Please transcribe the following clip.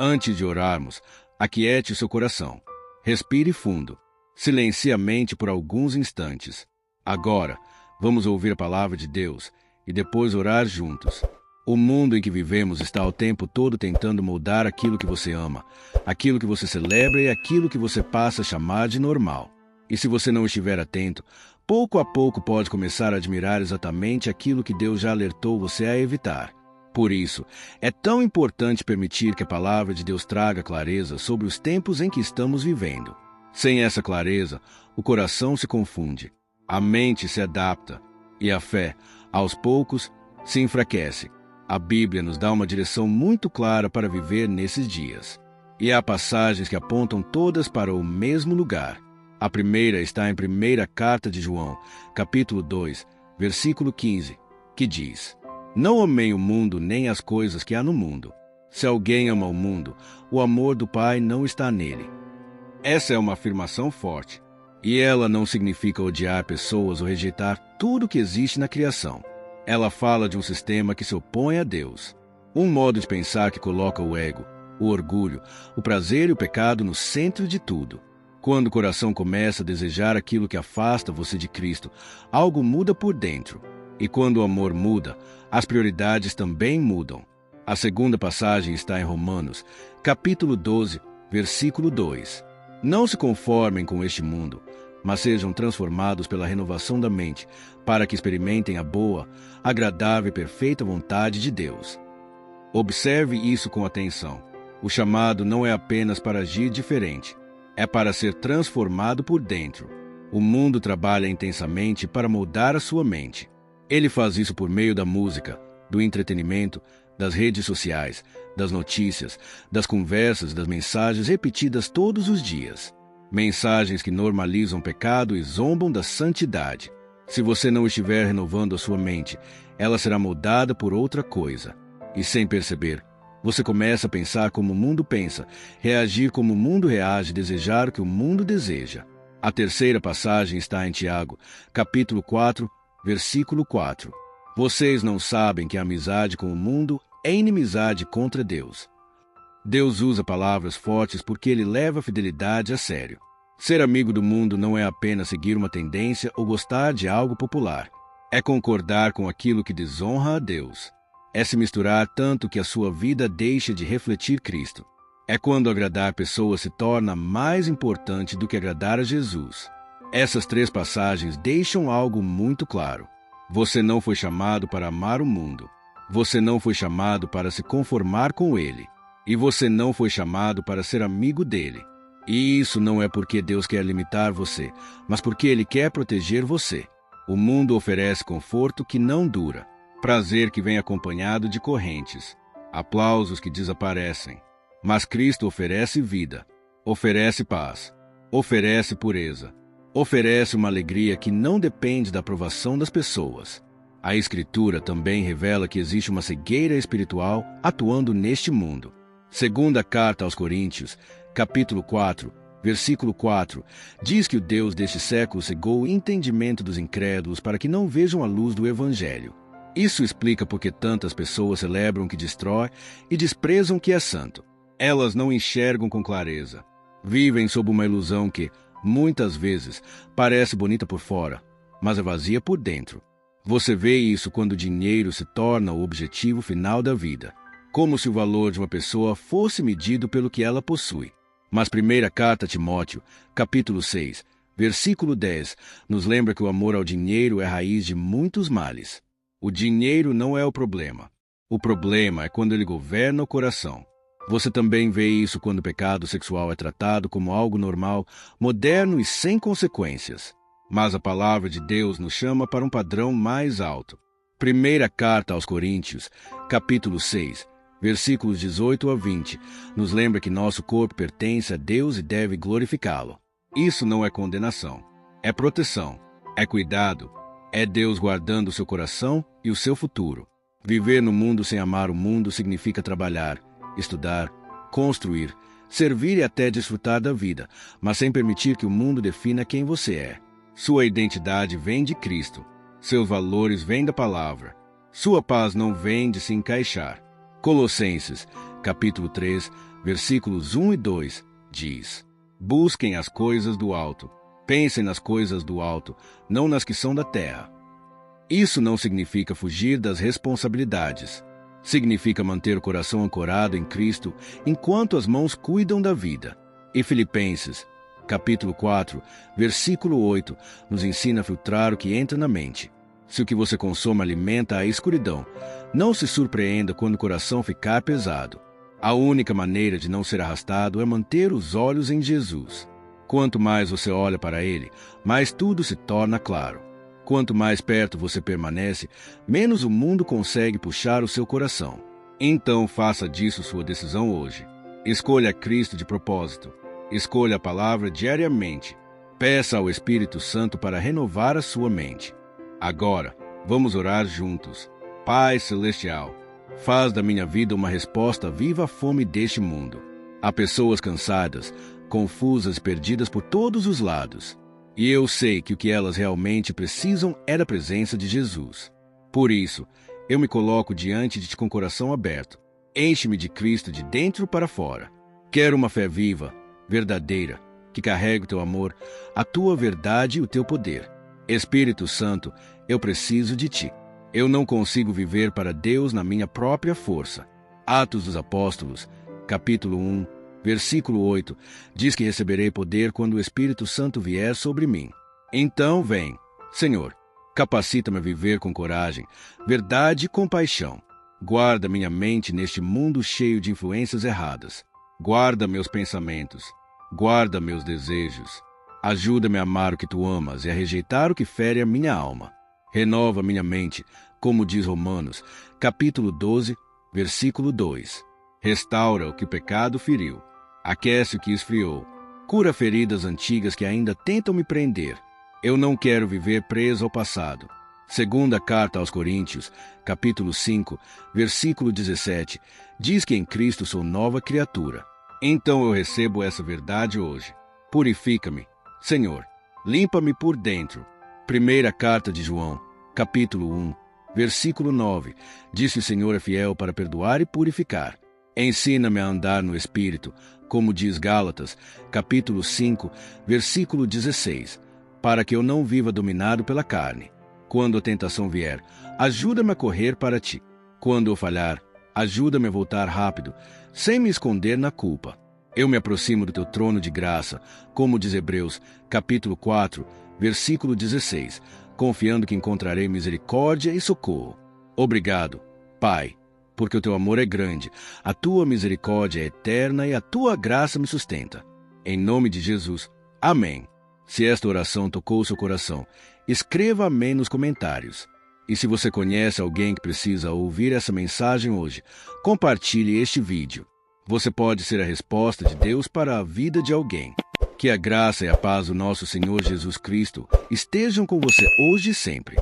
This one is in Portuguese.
Antes de orarmos, aquiete o seu coração. Respire fundo. Silencie a mente por alguns instantes. Agora, vamos ouvir a palavra de Deus e depois orar juntos. O mundo em que vivemos está o tempo todo tentando moldar aquilo que você ama, aquilo que você celebra e aquilo que você passa a chamar de normal. E se você não estiver atento, pouco a pouco pode começar a admirar exatamente aquilo que Deus já alertou você a evitar. Por isso, é tão importante permitir que a palavra de Deus traga clareza sobre os tempos em que estamos vivendo. Sem essa clareza, o coração se confunde, a mente se adapta e a fé, aos poucos, se enfraquece. A Bíblia nos dá uma direção muito clara para viver nesses dias. E há passagens que apontam todas para o mesmo lugar. A primeira está em 1ª Carta de João, capítulo 2, versículo 15, que diz: Não amem o mundo nem as coisas que há no mundo. Se alguém ama o mundo, o amor do Pai não está nele. Essa é uma afirmação forte, e ela não significa odiar pessoas ou rejeitar tudo que existe na criação. Ela fala de um sistema que se opõe a Deus. Um modo de pensar que coloca o ego, o orgulho, o prazer e o pecado no centro de tudo. Quando o coração começa a desejar aquilo que afasta você de Cristo, algo muda por dentro. E quando o amor muda, as prioridades também mudam. A segunda passagem está em Romanos, capítulo 12, versículo 2. Não se conformem com este mundo, mas sejam transformados pela renovação da mente, para que experimentem a boa, agradável e perfeita vontade de Deus. Observe isso com atenção. O chamado não é apenas para agir diferente, é para ser transformado por dentro. O mundo trabalha intensamente para moldar a sua mente. Ele faz isso por meio da música, do entretenimento, das redes sociais, das notícias, das conversas, das mensagens repetidas todos os dias. Mensagens que normalizam o pecado e zombam da santidade. Se você não estiver renovando a sua mente, ela será moldada por outra coisa. E sem perceber, você começa a pensar como o mundo pensa, reagir como o mundo reage, desejar o que o mundo deseja. A terceira passagem está em Tiago, capítulo 4, versículo 4. Vocês não sabem que a amizade com o mundo é inimizade contra Deus. Deus usa palavras fortes porque ele leva a fidelidade a sério. Ser amigo do mundo não é apenas seguir uma tendência ou gostar de algo popular. É concordar com aquilo que desonra a Deus. É se misturar tanto que a sua vida deixe de refletir Cristo. É quando agradar pessoas se torna mais importante do que agradar a Jesus. Essas 3 passagens deixam algo muito claro. Você não foi chamado para amar o mundo. Você não foi chamado para se conformar com ele. E você não foi chamado para ser amigo dele. E isso não é porque Deus quer limitar você, mas porque ele quer proteger você. O mundo oferece conforto que não dura, prazer que vem acompanhado de correntes, aplausos que desaparecem. Mas Cristo oferece vida, oferece paz, oferece pureza, oferece uma alegria que não depende da aprovação das pessoas. A Escritura também revela que existe uma cegueira espiritual atuando neste mundo. Segunda Carta aos Coríntios, capítulo 4, versículo 4, diz que o Deus deste século cegou o entendimento dos incrédulos para que não vejam a luz do Evangelho. Isso explica porque tantas pessoas celebram o que destrói e desprezam o que é santo. Elas não enxergam com clareza. Vivem sob uma ilusão que, muitas vezes, parece bonita por fora, mas é vazia por dentro. Você vê isso quando o dinheiro se torna o objetivo final da vida, como se o valor de uma pessoa fosse medido pelo que ela possui. Mas 1ª Carta a Timóteo, capítulo 6, versículo 10, nos lembra que o amor ao dinheiro é a raiz de muitos males. O dinheiro não é o problema. O problema é quando ele governa o coração. Você também vê isso quando o pecado sexual é tratado como algo normal, moderno e sem consequências. Mas a palavra de Deus nos chama para um padrão mais alto. 1ª Carta aos Coríntios, capítulo 6, versículos 18 a 20, nos lembra que nosso corpo pertence a Deus e deve glorificá-lo. Isso não é condenação, é proteção, é cuidado, é Deus guardando o seu coração e o seu futuro. Viver no mundo sem amar o mundo significa trabalhar, estudar, construir, servir e até desfrutar da vida, mas sem permitir que o mundo defina quem você é. Sua identidade vem de Cristo. Seus valores vêm da palavra. Sua paz não vem de se encaixar. Colossenses, capítulo 3, versículos 1 e 2, diz: Busquem as coisas do alto, pensem nas coisas do alto, não nas que são da terra. Isso não significa fugir das responsabilidades. Significa manter o coração ancorado em Cristo enquanto as mãos cuidam da vida. E Filipenses, capítulo 4, versículo 8, nos ensina a filtrar o que entra na mente. Se o que você consome alimenta a escuridão, não se surpreenda quando o coração ficar pesado. A única maneira de não ser arrastado é manter os olhos em Jesus. Quanto mais você olha para Ele, mais tudo se torna claro. Quanto mais perto você permanece, menos o mundo consegue puxar o seu coração. Então faça disso sua decisão hoje. Escolha Cristo de propósito. Escolha a palavra diariamente. Peça ao Espírito Santo para renovar a sua mente. Agora, vamos orar juntos. Pai Celestial, faz da minha vida uma resposta viva à fome deste mundo. Há pessoas cansadas, confusas e perdidas por todos os lados. E eu sei que o que elas realmente precisam é da presença de Jesus. Por isso, eu me coloco diante de ti com o coração aberto. Enche-me de Cristo de dentro para fora. Quero uma fé viva, verdadeira, que carregue o teu amor, a tua verdade e o teu poder. Espírito Santo, eu preciso de ti. Eu não consigo viver para Deus na minha própria força. Atos dos Apóstolos, capítulo 1, versículo 8, diz que receberei poder quando o Espírito Santo vier sobre mim. Então vem, Senhor, capacita-me a viver com coragem, verdade e compaixão. Guarda minha mente neste mundo cheio de influências erradas. Guarda meus pensamentos. Guarda meus desejos. Ajuda-me a amar o que tu amas e a rejeitar o que fere a minha alma. Renova minha mente, como diz Romanos, capítulo 12, versículo 2. Restaura o que o pecado feriu. Aquece o que esfriou. Cura feridas antigas que ainda tentam me prender. Eu não quero viver preso ao passado. Segunda carta aos Coríntios, capítulo 5, versículo 17, diz que em Cristo sou nova criatura. Então eu recebo essa verdade hoje. Purifica-me, Senhor. Limpa-me por dentro. Primeira carta de João, capítulo 1, versículo 9, diz que o Senhor é fiel para perdoar e purificar. Ensina-me a andar no Espírito, como diz Gálatas, capítulo 5, versículo 16, para que eu não viva dominado pela carne. Quando a tentação vier, ajuda-me a correr para ti. Quando eu falhar, ajuda-me a voltar rápido, sem me esconder na culpa. Eu me aproximo do teu trono de graça, como diz Hebreus, capítulo 4, versículo 16, confiando que encontrarei misericórdia e socorro. Obrigado, Pai, porque o teu amor é grande, a tua misericórdia é eterna e a tua graça me sustenta. Em nome de Jesus, amém. Se esta oração tocou o seu coração, escreva amém nos comentários. E se você conhece alguém que precisa ouvir essa mensagem hoje, compartilhe este vídeo. Você pode ser a resposta de Deus para a vida de alguém. Que a graça e a paz do nosso Senhor Jesus Cristo estejam com você hoje e sempre.